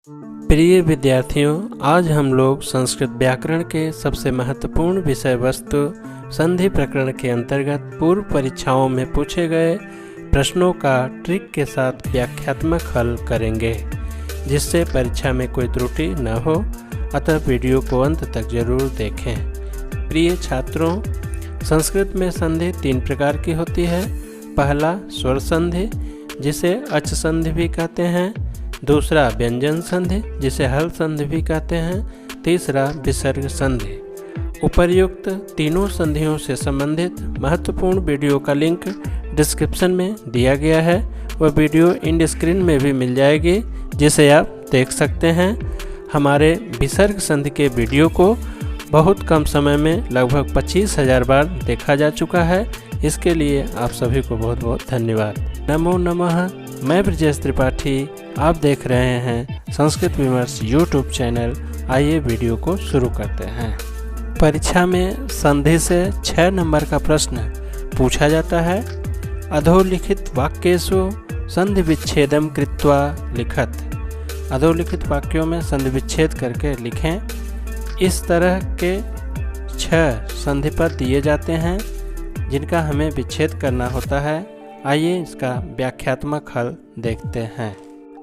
प्रिय विद्यार्थियों, आज हम लोग संस्कृत व्याकरण के सबसे महत्वपूर्ण विषय वस्तु संधि प्रकरण के अंतर्गत पूर्व परीक्षाओं में पूछे गए प्रश्नों का ट्रिक के साथ व्याख्यात्मक हल करेंगे, जिससे परीक्षा में कोई त्रुटि न हो। अतः वीडियो को अंत तक जरूर देखें। प्रिय छात्रों, संस्कृत में संधि 3 प्रकार की होती है। पहला स्वर संधि, जिसे अच संधि भी कहते हैं। दूसरा व्यंजन संधि, जिसे हल संधि भी कहते हैं। तीसरा विसर्ग संधि। उपर्युक्त तीनों संधियों से संबंधित महत्वपूर्ण वीडियो का लिंक डिस्क्रिप्शन में दिया गया है। वह वीडियो इंड स्क्रीन में भी मिल जाएगी, जिसे आप देख सकते हैं। हमारे विसर्ग संधि के वीडियो को बहुत कम समय में लगभग 25,000 बार देखा जा चुका है। इसके लिए आप सभी को बहुत बहुत धन्यवाद। नमो नमः। मैं ब्रजेश त्रिपाठी, आप देख रहे हैं संस्कृत विमर्श यूट्यूब चैनल। आइए वीडियो को शुरू करते हैं। परीक्षा में संधि से 6 नंबर का प्रश्न पूछा जाता है। अधोलिखित वाक्येषु संधि विच्छेदम कृत्वा लिखत। अधोलिखित वाक्यों में संधि विच्छेद करके लिखें। इस तरह के 6 संधि पद दिए जाते हैं, जिनका हमें विच्छेद करना होता है। आइए इसका व्याख्यात्मक हल देखते हैं।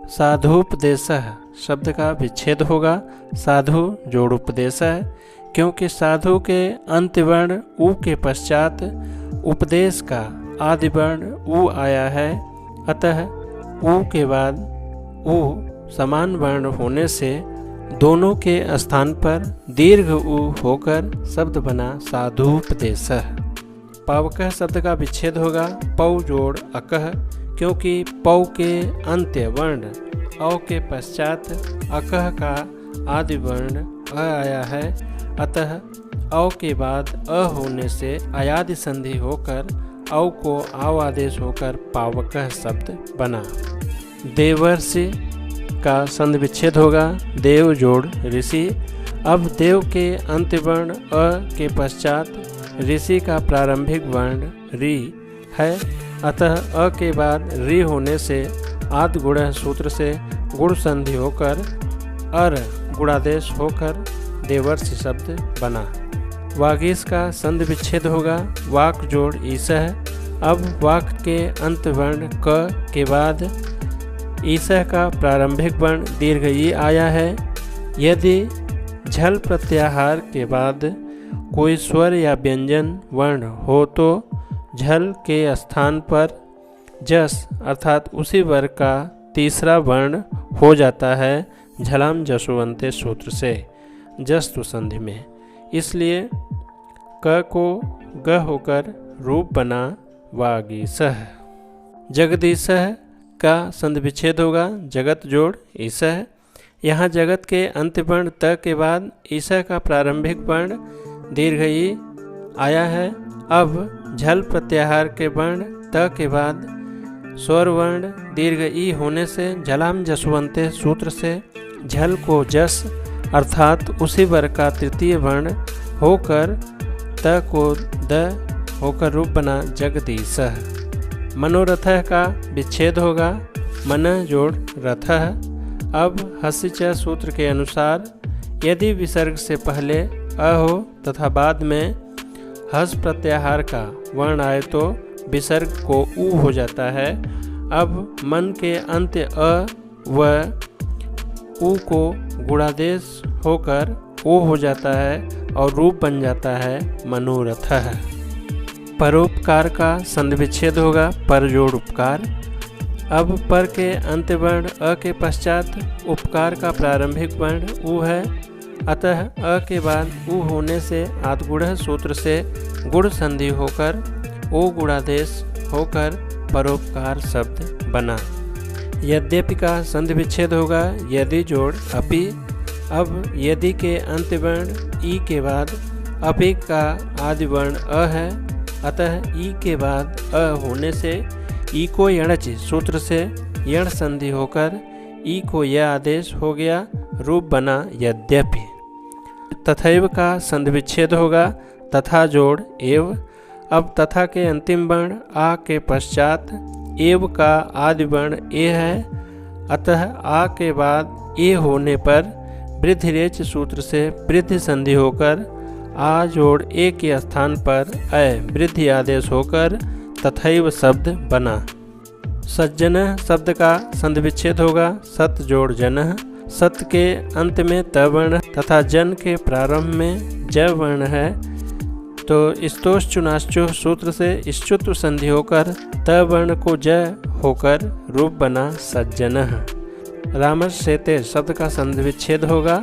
साधुपदेशः शब्द का विच्छेद होगा साधु जोड़ उपदेशः, क्योंकि साधु के अंत्यवर्ण उ के पश्चात उपदेश का आदि वर्ण उ आया है। अतः उ के बाद उ समान वर्ण होने से दोनों के स्थान पर दीर्घ उ होकर शब्द बना साधुपदेशः। पावकः शब्द का विच्छेद होगा पौ जोड़ अकह, क्योंकि पौ के अंत्य वर्ण औ के पश्चात अकह का आदि वर्ण अ आया है। अतः औ के बाद अ होने से अयादि संधि होकर औ को आव आदेश होकर पावकः शब्द बना। देवर्षि का संधि विच्छेद होगा देव जोड़ ऋषि। अब देव के अंत्यवर्ण अ के पश्चात ऋषि का प्रारंभिक वर्ण रि है। अतः अ के बाद रि होने से आद गुण सूत्र से गुण संधि होकर अर गुणादेश होकर देवर्षि शब्द बना। वागीश का संधि विच्छेद होगा वाक जोड़ ईसह। अब वाक के अंत वर्ण क के बाद ईसह का प्रारंभिक वर्ण दीर्घ ई आया है। यदि झल प्रत्याहार के बाद कोई स्वर या व्यंजन वर्ण हो तो झल के स्थान पर जस अर्थात उसी वर्ग का तीसरा वर्ण हो जाता है झलाम जसुवंते सूत्र से जस्तु संधि में। इसलिए क को ग होकर रूप बना वागीसह। जगदीशः का संधि विच्छेद होगा जगत जोड़ ईसह। यहाँ जगत के अंत्य वर्ण त के बाद ईसह का प्रारंभिक वर्ण दीर्घ ई आया है। अब झल प्रत्याहार के वर्ण त के बाद स्वर वर्ण दीर्घ ई होने से झलाम जसवंते सूत्र से झल को जस अर्थात उसी वर्ग का तृतीय वर्ण होकर त को द होकर रूप बना जगदीशः। मनोरथः का विच्छेद होगा मन जोड़ रथः। अब हस्य च सूत्र के अनुसार यदि विसर्ग से पहले अ हो तथा बाद में हस प्रत्याहार का वर्ण आए तो विसर्ग को उ हो जाता है। अब मन के अंत्य अ व उ को गुणादेश होकर ओ हो जाता है और रूप बन जाता है मनोरथः। परोपकार का संधि विच्छेद होगा पर जोड़ उपकार। अब पर के अंत्य वर्ण अ के पश्चात उपकार का प्रारंभिक वर्ण उ है। अतः अ के बाद उ होने से आदगुण सूत्र से गुण संधि होकर ओ गुणादेश होकर परोपकार शब्द बना। यद्यपि का संधि विच्छेद होगा यदि जोड़ अपि। अब यदि के अंत्य वर्ण ई के बाद अपि का आदि वर्ण अ है। अतः ई के बाद अ होने से ई को यणच सूत्र से यण संधि होकर ई को यह आदेश हो गया, रूप बना यद्यपि। तथैव का संधि विच्छेद होगा तथा जोड़ एव। अब तथा के अंतिम वर्ण आ के पश्चात एव का आदि वर्ण ए है। अतः आ के बाद ए होने पर वृद्धि रेच सूत्र से वृद्धि संधि होकर आ जोड़ ए के स्थान पर अय वृद्धि आदेश होकर तथैव शब्द बना। सज्जन शब्द का संधि विच्छेद होगा सत जोड़ जन। सत के अंत में त वर्ण तथा जन के प्रारंभ में ज वर्ण है, तो स्तोष चुनाश्चु सूत्र से इश्चुत्व संधि होकर त वर्ण को ज होकर रूप बना सज्जन। रामस शेते शब्द का संधि विच्छेद होगा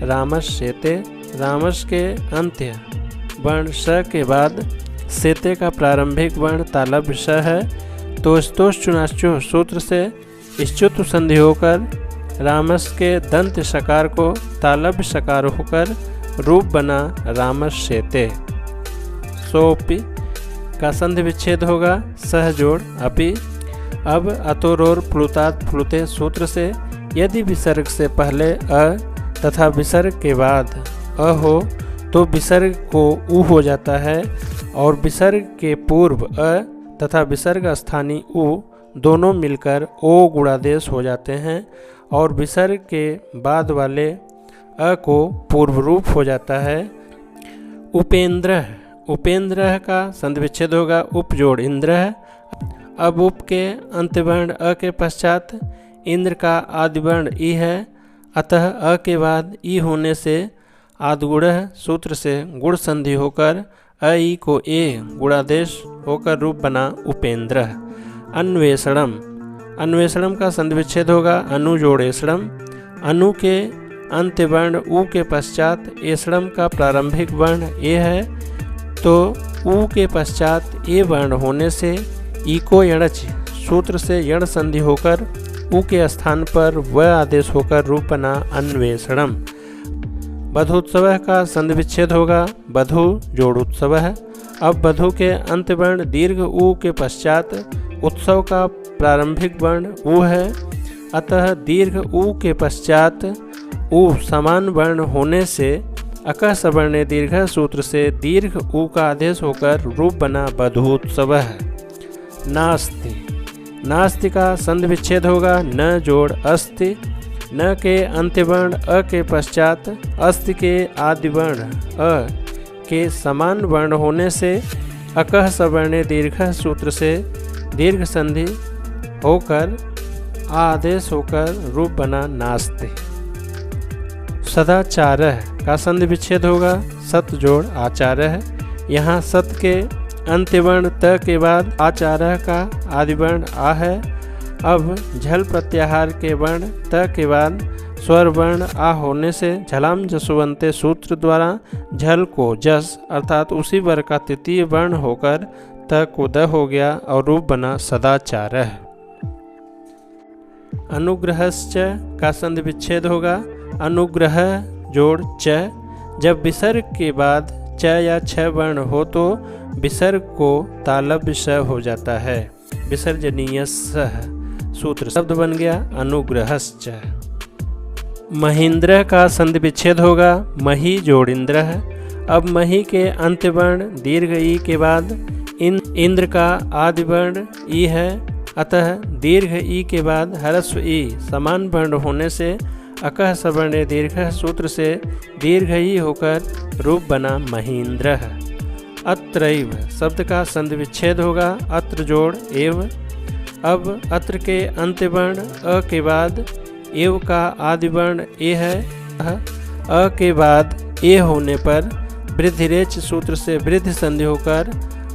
रामस शेते। रामस के अंत्य वर्ण स के बाद शेते का प्रारंभिक वर्ण तालव्य स है, तो स्तोष चुनाश्चु सूत्र से इश्चुत्व संधि होकर रामस के दंत शकार को तालव्य शकार होकर रूप बना रामस शेते। सोपि का संधि विच्छेद होगा सह जोड़ अपि। अब अतोरोर प्लुतात प्लुते सूत्र से यदि विसर्ग से पहले अ तथा विसर्ग के बाद अ हो तो विसर्ग को उ हो जाता है, और विसर्ग के पूर्व अ तथा विसर्ग स्थानीय उ दोनों मिलकर ओ गुणादेश हो जाते हैं, और विसर्ग के बाद वाले अ को पूर्व रूप हो जाता है। उपेंद्र उपेंद्र का संधि विच्छेद होगा उप जोड़ इंद्र। अब उप के अंत्यवर्ण अ के पश्चात इंद्र का आदिवर्ण ई है, अतः अ के बाद ई होने से आदिगुण सूत्र से गुण संधि होकर अ ई को ए गुणादेश होकर रूप बना उपेंद्र। अन्वेषणम अन्वेषणम का संधि विच्छेद होगा अनु जोड़ एषणम। अनु के अंत्य वर्ण उ के पश्चात एषणम का प्रारंभिक वर्ण ए है, तो उ के पश्चात ए वर्ण होने से ई को यणच सूत्र से यण संधि होकर उ के स्थान पर व आदेश होकर रूप बना अन्वेषणम। बधुत्सव का संधि विच्छेद होगा बधु जोड़ उत्सव। अब बधु के अंत्य वर्ण दीर्घ उ के पश्चात उत्सव का प्रारंभिक वर्ण उ है, अतः दीर्घ उ के पश्चात उ समान वर्ण होने से अकः सवर्ण दीर्घ सूत्र से दीर्घ उ का आदेश होकर रूप बना बधूत्सव। नास्ति नास्ति का संधि विच्छेद होगा न जोड़ अस्ति। न के अंत्यवर्ण अ के पश्चात अस्ति के आदिवर्ण अ के समान वर्ण होने से अकः सवर्ण दीर्घ सूत्र से दीर्घ संधि होकर आदेश होकर रूप बना नास्ति। सदाचारः का संधि विच्छेद होगा सत जोड़ आचार्य। यहाँ सत के अंत्यवर्ण त के बाद आचार्य का आदिवर्ण आ है। अब झल प्रत्याहार के वर्ण त के बाद स्वर वर्ण आ होने से झलाम जसवंते सूत्र द्वारा झल को जस अर्थात उसी वर्ग का तृतीय वर्ण होकर त को द हो गया और रूप बना सदाचारः। अनुग्रहश्च का संधि विच्छेद होगा अनुग्रह जोड़ च। जब विसर्ग के बाद च या छ वर्ण हो तो विसर्ग को तालव्य स हो जाता है, विसर्जनीय सह सूत्र शब्द बन गया अनुग्रहश्च। महेंद्र का संधि विच्छेद होगा मही जोड़ इंद्र। अब मही के अंत्यवर्ण दीर्घ ई के बाद इंद्र का आदिवर्ण ई है, अतः दीर्घ ई के बाद ह्रस्व ई समान वर्ण होने से अकः सवर्ण दीर्घ सूत्र से दीर्घ ई होकर रूप बना महींद्र। अत्रैव शब्द का संधि विच्छेद होगा अत्र जोड़ एव। अब अत्र के अंत्यवर्ण अ के बाद एव का आदिवर्ण ए है, अ के बाद ए होने पर वृद्धिरेच सूत्र से वृद्धि संधि होकर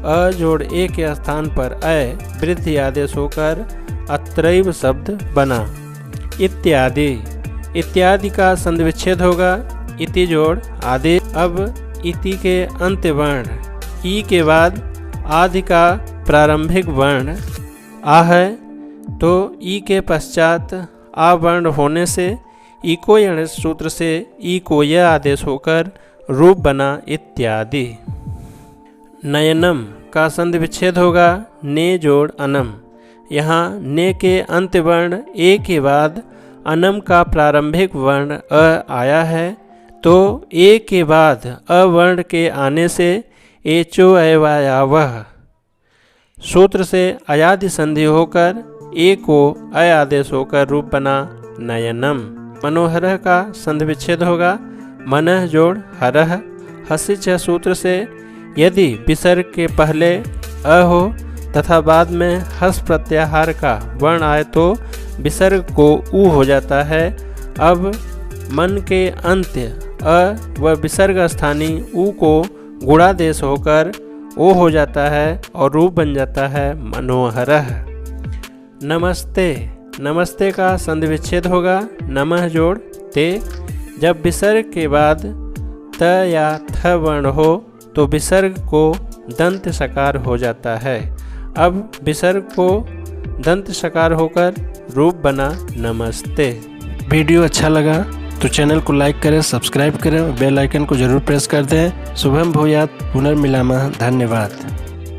अ जोड़ ए के स्थान पर अय वृद्धि आदेश होकर अत्रैव शब्द बना। इत्यादि इत्यादि का संधि विच्छेद होगा इति जोड़ आदि। अब इति के अंत्य वर्ण ई के बाद आदि का प्रारंभिक वर्ण आ है, तो ई के पश्चात आ वर्ण होने से इको यण सूत्र से ई को यह आदेश होकर रूप बना इत्यादि। नयनम का संधि विच्छेद होगा ने जोड़ अनम। यहाँ ने के अंत्य वर्ण ए के बाद अनम का प्रारंभिक वर्ण अ आया है, तो ए के बाद अ वर्ण के आने से एचो अयवायावह सूत्र से अयादि संधि होकर ए को अय आदेश होकर रूप बना नयनम। मनोहरः का संधि विच्छेद होगा मनः जोड़ हरः। हस्य च सूत्र से यदि विसर्ग के पहले अ हो तथा बाद में हस प्रत्याहार का वर्ण आए तो विसर्ग को उ हो जाता है। अब मन के अंत्य अ व विसर्ग स्थानी उ को गुणादेश होकर ओ हो जाता है और रूप बन जाता है मनोहरः। नमस्ते, नमस्ते का संधि विच्छेद होगा नमः जोड़ ते। जब विसर्ग के बाद त या थ वर्ण हो तो विसर्ग को दंत सकार हो जाता है। अब विसर्ग को दंत सकार होकर रूप बना नमस्ते। वीडियो अच्छा लगा तो चैनल को लाइक करें, सब्सक्राइब करें, बेल आइकन को जरूर प्रेस कर दें। शुभम भूयात्, पुनर्मिलामः। धन्यवाद।